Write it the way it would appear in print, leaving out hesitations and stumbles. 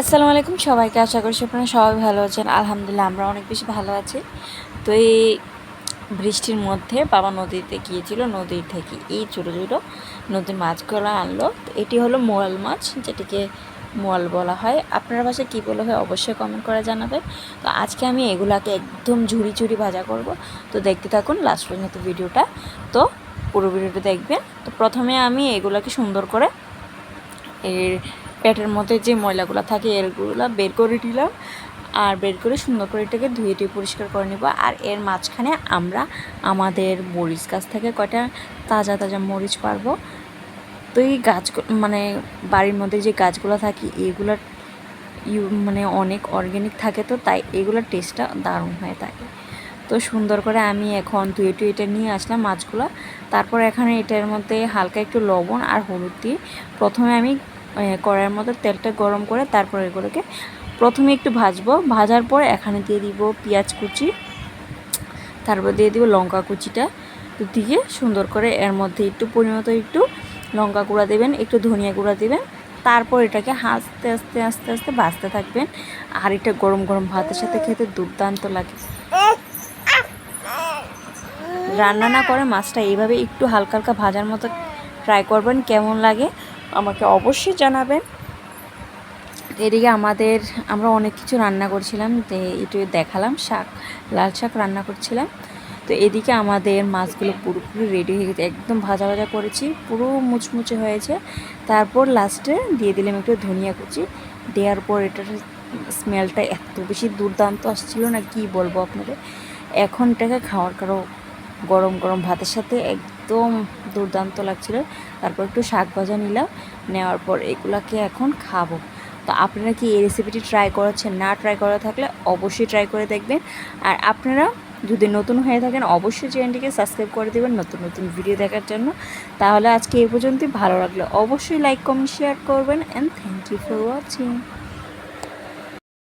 আসসালামু আলাইকুম সবাইকে। আশা করি আপনারা সবাই ভালো আছেন। আলহামদুলিল্লাহ আমরা অনেক বেশি ভালো আছি। তো এই বৃষ্টির মধ্যে বাবা নদীতে গিয়েছিল, নদীর থেকে এই ছোটো ছোটো নদীর মাছগুলো আনলো। তো এটি হলো মোয়াল মাছ, যেটিকে মোয়াল বলা হয়। আপনার বাসায় কী বলা হয় অবশ্যই কমেন্ট করে জানাবেন। তো আজকে আমি এগুলাকে একদম ঝুরি ঝুরি ভাজা করব। তো দেখতে থাকুন লাস্ট পর্যন্ত ভিডিওটা। তো পুরো ভিডিওটা দেখবেন। তো প্রথমে আমি এগুলাকে সুন্দর করে এর পেটের মধ্যে যে ময়লাগুলো থাকে এরগুলো বের করে নিলাম, আর বের করে সুন্দর করে এটাকে ধুয়ে পরিষ্কার করে নেব। আর এর মাঝখানে আমরা আমাদের মরিচ গাছ থেকে কয়টা তাজা তাজা মরিচ পারবো। তো এই গাছ মানে বাড়ির মধ্যে যে গাছগুলো থাকে এগুলোর মানে অনেক অর্গ্যানিক থাকে, তো তাই এগুলোর টেস্টটা দারুণ হয়ে থাকে। তো সুন্দর করে আমি এখন ধুয়ে এটা নিয়ে আসলাম মাছগুলো। তারপর এখানে এটার মধ্যে হালকা একটু লবণ আর হলুদ দিয়ে প্রথমে আমি কড়াইয়ের মধ্যে তেলটা গরম করে তারপর এগুলোকে প্রথমে একটু ভাজবো। ভাজার পর এখানে দিয়ে দিব পেঁয়াজ কুচি, তারপর দিয়ে দিব লঙ্কা কুচিটা দিয়ে সুন্দর করে এর মধ্যে একটু পরিমতো একটু লঙ্কা গুঁড়া দেবেন, একটু ধনিয়া গুঁড়া দেবেন। তারপর এটাকে আস্তে আস্তে আস্তে আস্তে ভাজতে থাকবেন। আর এটা গরম গরম ভাতের সাথে খেতে দুর্দান্ত লাগে। রান্না না করে মাছটা এইভাবে একটু হালকা হালকা ভাজার মতো ট্রাই করবেন, কেমন লাগে আমাকে অবশ্যই জানাবেন। এদিকে আমরা অনেক কিছু রান্না করছিলাম, তো একটু দেখালাম। লাল শাক রান্না করছিলাম। তো এদিকে আমাদের মাছগুলো পুরোপুরি রেডি হয়ে গেছে, একদম ভাজা ভাজা করেছি, পুরো মুচমুচে হয়েছে। তারপর লাস্টে দিয়ে দিলাম একটু ধনিয়া কুচি। দেওয়ার পর এটার স্মেলটা এত বেশি দুর্দান্ত আসছিল না, কি বলবো আপনাদের। এখন এটাকে খাওয়ার কারো গরম গরম ভাতের সাথে একদম দুর্দান্ত লাগছিল। তারপর একটু শাক ভাজা নিলাম, নেওয়ার পর এগুলাকে এখন খাবো। তো আপনারা কি এই রেসিপিটি ট্রাই করেছেন? না ট্রাই করা থাকলে অবশ্যই ট্রাই করে দেখবেন। আর আপনারা যদি নতুন হয়ে থাকেন অবশ্যই চ্যানেলটিকে সাবস্ক্রাইব করে দেবেন নতুন নতুন ভিডিও দেখার জন্য। তাহলে আজকে এই পর্যন্তই। ভালো লাগলে অবশ্যই লাইক কমেন্ট শেয়ার করবেন। And thank you for watching.